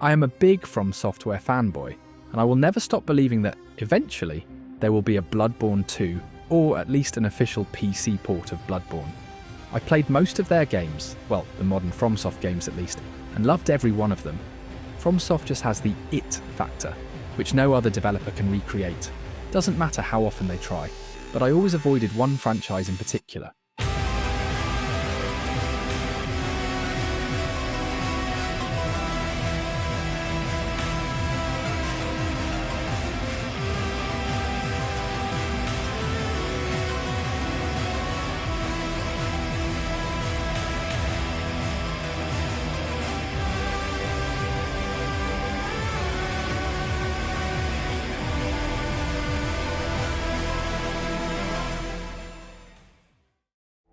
I am a big FromSoftware fanboy, and I will never stop believing that, eventually, there will be a Bloodborne 2, or at least an official PC port of Bloodborne. I played most of their games, well, the modern FromSoft games at least, and loved every one of them. FromSoft just has the it factor, which no other developer can recreate. Doesn't matter how often they try, but I always avoided one franchise in particular.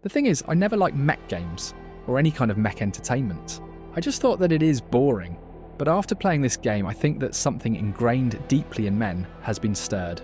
The thing is, I never liked mech games, or any kind of mech entertainment. I just thought that it is boring. But after playing this game, I think that something ingrained deeply in men has been stirred.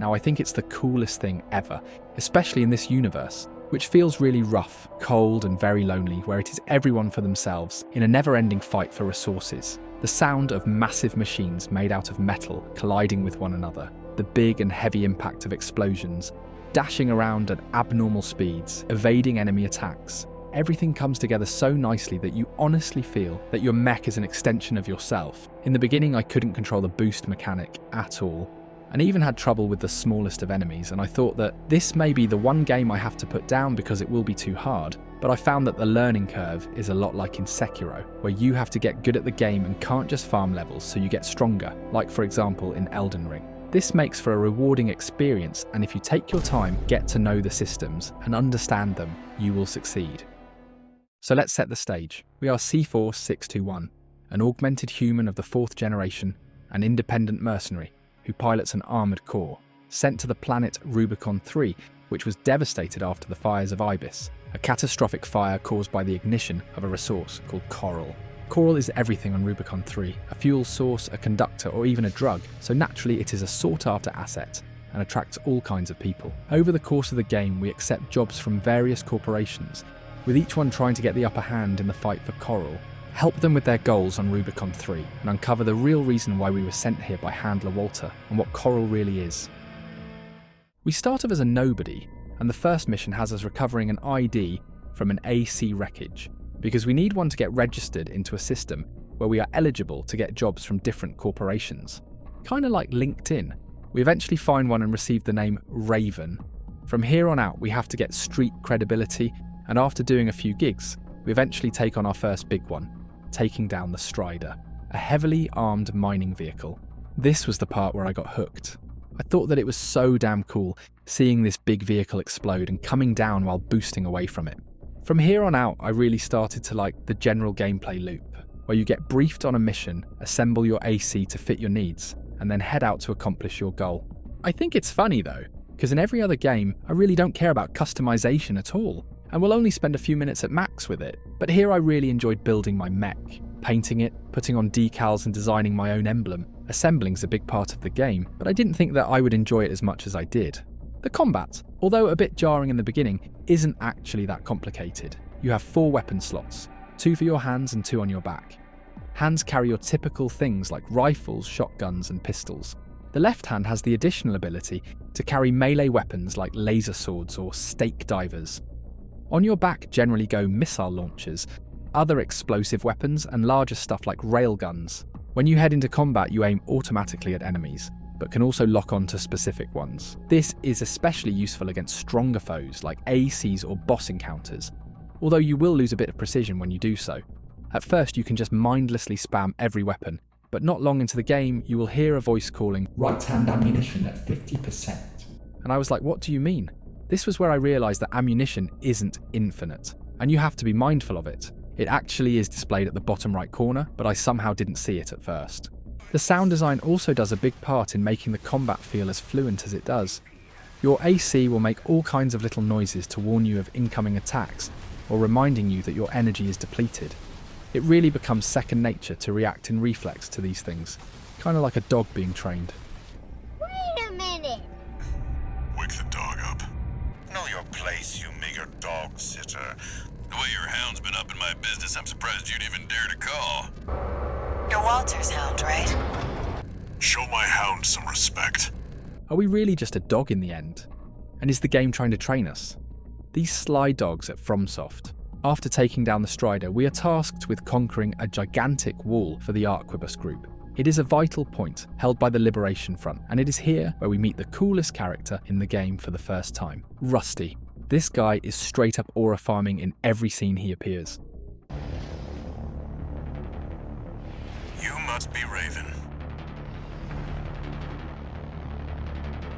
Now, I think it's the coolest thing ever, especially in this universe, which feels really rough, cold and very lonely, where it is everyone for themselves, in a never-ending fight for resources. The sound of massive machines made out of metal colliding with one another, the big and heavy impact of explosions, dashing around at abnormal speeds, evading enemy attacks. Everything comes together so nicely that you honestly feel that your mech is an extension of yourself. In the beginning, I couldn't control the boost mechanic at all, and even had trouble with the smallest of enemies, and I thought that this may be the one game I have to put down because it will be too hard. But I found that the learning curve is a lot like in Sekiro, where you have to get good at the game and can't just farm levels so you get stronger, like for example in Elden Ring. This makes for a rewarding experience, and if you take your time, get to know the systems and understand them, you will succeed. So let's set the stage. We are C-Force 621, an augmented human of the 4th generation, an independent mercenary who pilots an armoured core, sent to the planet Rubicon 3, which was devastated after the fires of Ibis, a catastrophic fire caused by the ignition of a resource called Coral. Coral is everything on Rubicon 3, a fuel source, a conductor, or even a drug, so naturally it is a sought-after asset and attracts all kinds of people. Over the course of the game, we accept jobs from various corporations, with each one trying to get the upper hand in the fight for Coral, help them with their goals on Rubicon 3, and uncover the real reason why we were sent here by Handler Walter and what Coral really is. We start off as a nobody, and the first mission has us recovering an ID from an AC wreckage, because we need one to get registered into a system where we are eligible to get jobs from different corporations. Kinda like LinkedIn. We eventually find one and receive the name Raven. From here on out, we have to get street credibility, and after doing a few gigs, we eventually take on our first big one, taking down the Strider, a heavily armed mining vehicle. This was the part where I got hooked. I thought that it was so damn cool, seeing this big vehicle explode and coming down while boosting away from it. From here on out, I really started to like the general gameplay loop, where you get briefed on a mission, assemble your AC to fit your needs, and then head out to accomplish your goal. I think it's funny though, because in every other game, I really don't care about customization at all, and will only spend a few minutes at max with it. But here I really enjoyed building my mech, painting it, putting on decals and designing my own emblem. Assembling's a big part of the game, but I didn't think that I would enjoy it as much as I did. The combat, although a bit jarring in the beginning, isn't actually that complicated. You have 4 weapon slots, 2 for your hands and 2 on your back. Hands carry your typical things like rifles, shotguns and pistols. The left hand has the additional ability to carry melee weapons like laser swords or stake divers. On your back generally go missile launchers, other explosive weapons and larger stuff like railguns. When you head into combat, you aim automatically at enemies, but can also lock on to specific ones. This is especially useful against stronger foes like ACs or boss encounters, although you will lose a bit of precision when you do so. At first you can just mindlessly spam every weapon, but not long into the game you will hear a voice calling, "Right-hand ammunition at 50%. And I was like, what do you mean? This was where I realised that ammunition isn't infinite, and you have to be mindful of it. It actually is displayed at the bottom right corner, but I somehow didn't see it at first. The sound design also does a big part in making the combat feel as fluent as it does. Your AC will make all kinds of little noises to warn you of incoming attacks, or reminding you that your energy is depleted. It really becomes second nature to react in reflex to these things, kind of like a dog being trained. Wait a minute! Wake the dog up. Know your place, you meager dog sitter. The way your hound's been up in my business, I'm surprised you'd even dare to call. Dr. Walter's hound, right? Show my hound some respect. Are we really just a dog in the end? And is the game trying to train us? These sly dogs at FromSoft. After taking down the Strider, we are tasked with conquering a gigantic wall for the Arquebus group. It is a vital point held by the Liberation Front, and it is here where we meet the coolest character in the game for the first time, Rusty. This guy is straight up aura farming in every scene he appears. You must be Raven.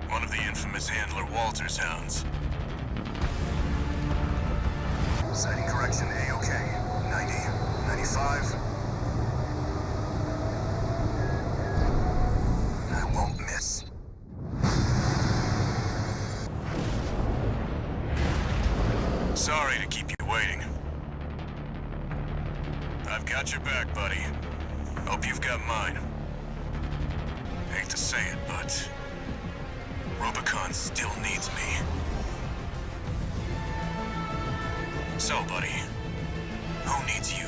One of the infamous handler Walter's hounds. Sighting correction A-OK. 90, 95. I won't miss. Sorry to keep you waiting. I've got your back, buddy. Hope you've got mine. Hate to say it, but Rubicon still needs me. So, buddy, who needs you?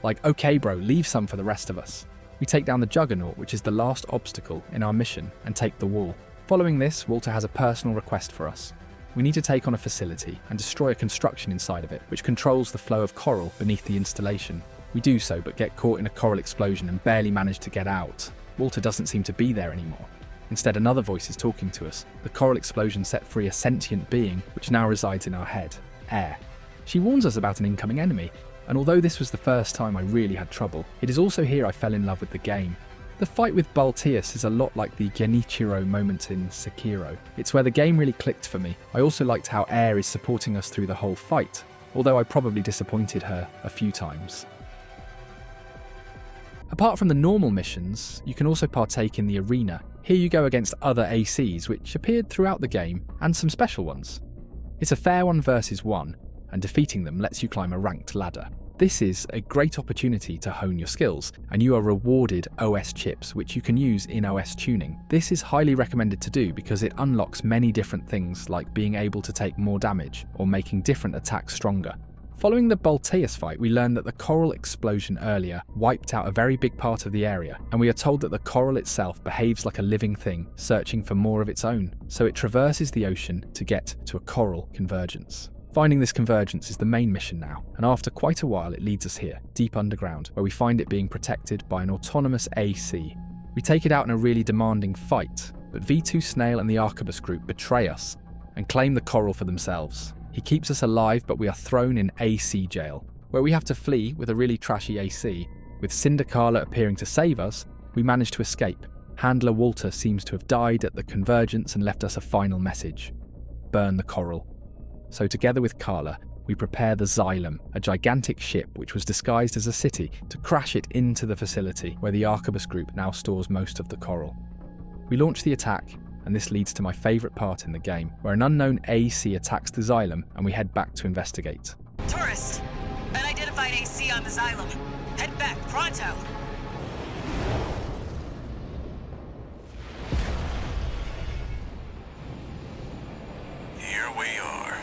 Like, okay bro, leave some for the rest of us. We take down the Juggernaut, which is the last obstacle in our mission, and take the wall. Following this, Walter has a personal request for us. We need to take on a facility and destroy a construction inside of it, which controls the flow of coral beneath the installation. We do so, but get caught in a coral explosion and barely manage to get out. Walter doesn't seem to be there anymore. Instead, another voice is talking to us. The coral explosion set free a sentient being, which now resides in our head, Air. She warns us about an incoming enemy, and although this was the first time I really had trouble, it is also here I fell in love with the game. The fight with Balteus is a lot like the Genichiro moment in Sekiro. It's where the game really clicked for me. I also liked how Air is supporting us through the whole fight, although I probably disappointed her a few times. Apart from the normal missions, you can also partake in the arena. Here you go against other ACs which appeared throughout the game, and some special ones. It's a fair 1 versus 1, and defeating them lets you climb a ranked ladder. This is a great opportunity to hone your skills, and you are rewarded OS chips which you can use in OS tuning. This is highly recommended to do because it unlocks many different things like being able to take more damage or making different attacks stronger. Following the Balteus fight, we learned that the coral explosion earlier wiped out a very big part of the area, and we are told that the coral itself behaves like a living thing, searching for more of its own, so it traverses the ocean to get to a coral convergence. Finding this convergence is the main mission now, and after quite a while it leads us here, deep underground, where we find it being protected by an autonomous AC. We take it out in a really demanding fight, but V2 Snail and the Arquebus group betray us and claim the coral for themselves. He keeps us alive, but we are thrown in AC jail, where we have to flee with a really trashy AC. With Cindercarla appearing to save us, we manage to escape. Handler Walter seems to have died at the convergence and left us a final message: burn the coral. So together with Carla, we prepare the Xylem, a gigantic ship which was disguised as a city, to crash it into the facility where the Arquebus group now stores most of the coral. We launch the attack, and this leads to my favourite part in the game, where an unknown AC attacks the Xylem and we head back to investigate. Tourist! Unidentified AC on the Xylem. Head back, pronto! Here we are,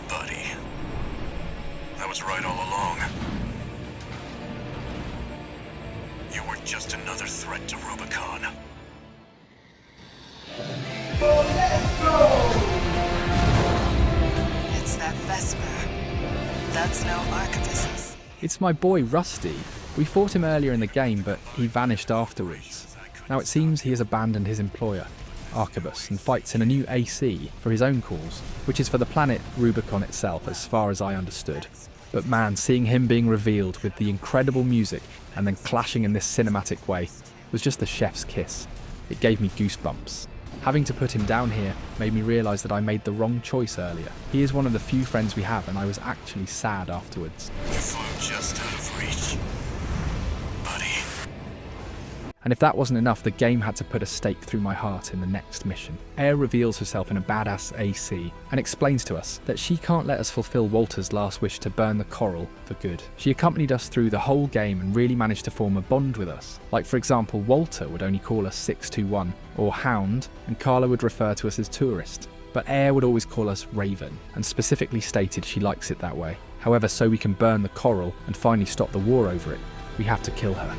buddy. I was right all along. You were just another threat to Rubicon. It's that Vesper. That's no Arquebus. It's my boy Rusty. We fought him earlier in the game, but he vanished afterwards. Now it seems he has abandoned his employer, Arquebus, and fights in a new AC for his own cause, which is for the planet Rubicon itself, as far as I understood. But man, seeing him being revealed with the incredible music and then clashing in this cinematic way was just the chef's kiss. It gave me goosebumps. Having to put him down here made me realise that I made the wrong choice earlier. He is one of the few friends we have, and I was actually sad afterwards. You flew just out of reach, buddy. And if that wasn't enough, the game had to put a stake through my heart in the next mission. Air reveals herself in a badass AC and explains to us that she can't let us fulfill Walter's last wish to burn the coral for good. She accompanied us through the whole game and really managed to form a bond with us. Like, for example, Walter would only call us 621 or Hound, and Carla would refer to us as Tourist. But Air would always call us Raven, and specifically stated she likes it that way. However, so we can burn the coral and finally stop the war over it. We have to kill her.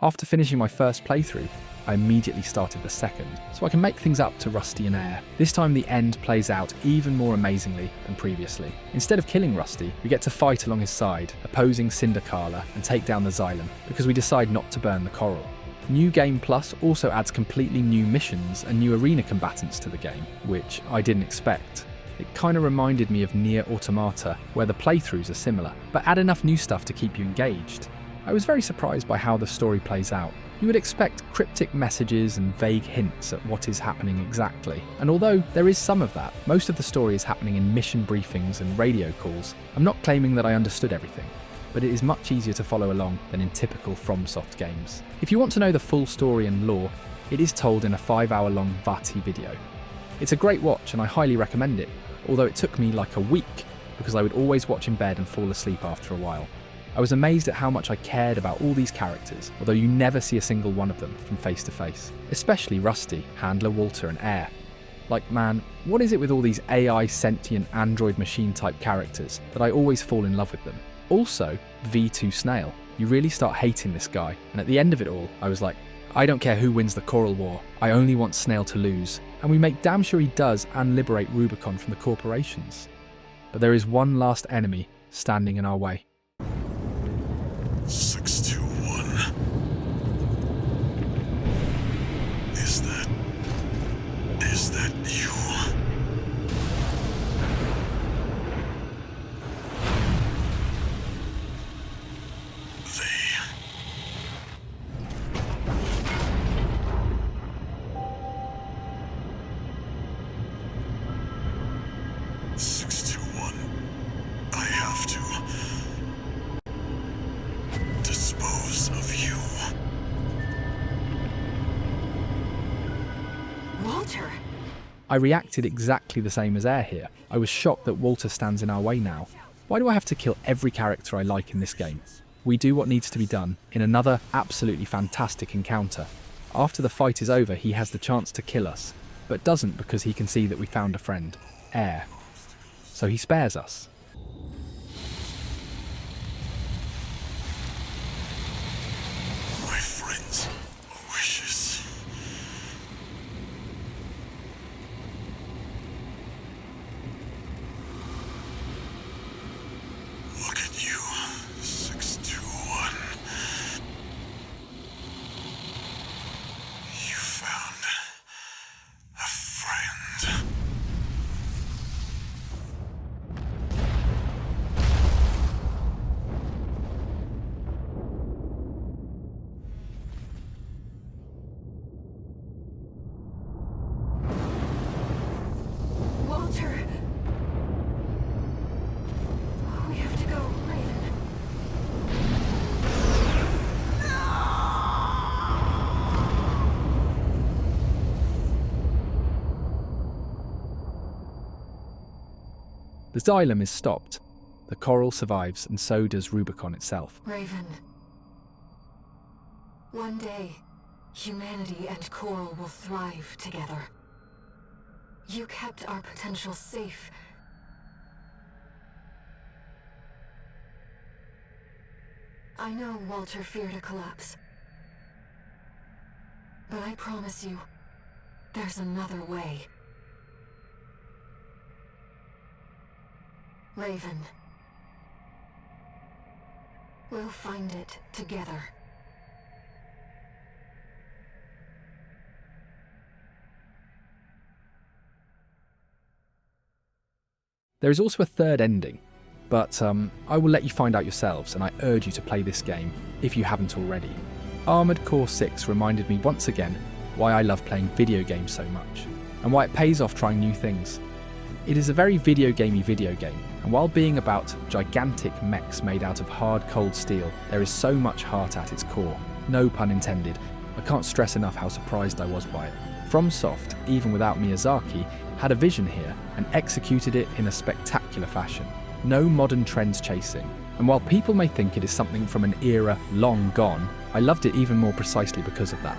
After finishing my first playthrough, I immediately started the second, so I can make things up to Rusty and Air. This time the end plays out even more amazingly than previously. Instead of killing Rusty, we get to fight along his side, opposing Cinderkala and take down the Xylem, because we decide not to burn the coral. New Game Plus also adds completely new missions and new arena combatants to the game, which I didn't expect. It kind of reminded me of Nier Automata, where the playthroughs are similar, but add enough new stuff to keep you engaged. I was very surprised by how the story plays out. You would expect cryptic messages and vague hints at what is happening exactly, and although there is some of that, most of the story is happening in mission briefings and radio calls. I'm not claiming that I understood everything, but it is much easier to follow along than in typical FromSoft games. If you want to know the full story and lore, it is told in a 5-hour-long Vati video. It's a great watch and I highly recommend it, although it took me like a week because I would always watch in bed and fall asleep after a while. I was amazed at how much I cared about all these characters, although you never see a single one of them from face to face. Especially Rusty, Handler Walter and Air. Like man, what is it with all these AI sentient android machine type characters that I always fall in love with them? Also, V2 Snail. You really start hating this guy, and at the end of it all, I was like, I don't care who wins the Coral War, I only want Snail to lose. And we make damn sure he does and liberate Rubicon from the corporations. But there is one last enemy standing in our way. 621. Is that you? They... 621. I have to dispose of you. Walter! I reacted exactly the same as Air here. I was shocked that Walter stands in our way now. Why do I have to kill every character I like in this game? We do what needs to be done in another absolutely fantastic encounter. After the fight is over, he has the chance to kill us, but doesn't because he can see that we found a friend, Air. So he spares us. My friend's wishes. Look at you, 621. You found a friend. Walter! We have to go, Raven. The Xylem is stopped. The coral survives, and so does Rubicon itself. Raven. One day, humanity and Coral will thrive together. You kept our potential safe. I know Walter feared a collapse. But I promise you, there's another way. Raven. We'll find it together. There is also a third ending, but I will let you find out yourselves, and I urge you to play this game if you haven't already. Armored Core 6 reminded me once again why I love playing video games so much, and why it pays off trying new things. It is a very video gamey video game, and while being about gigantic mechs made out of hard cold steel, there is so much heart at its core. No pun intended. I can't stress enough how surprised I was by it. FromSoft, even without Miyazaki, had a vision here and executed it in a spectacular fashion. No modern trends chasing. And while people may think it is something from an era long gone, I loved it even more precisely because of that.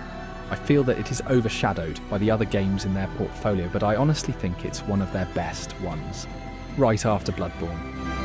I feel that it is overshadowed by the other games in their portfolio, but I honestly think it's one of their best ones. Right after Bloodborne.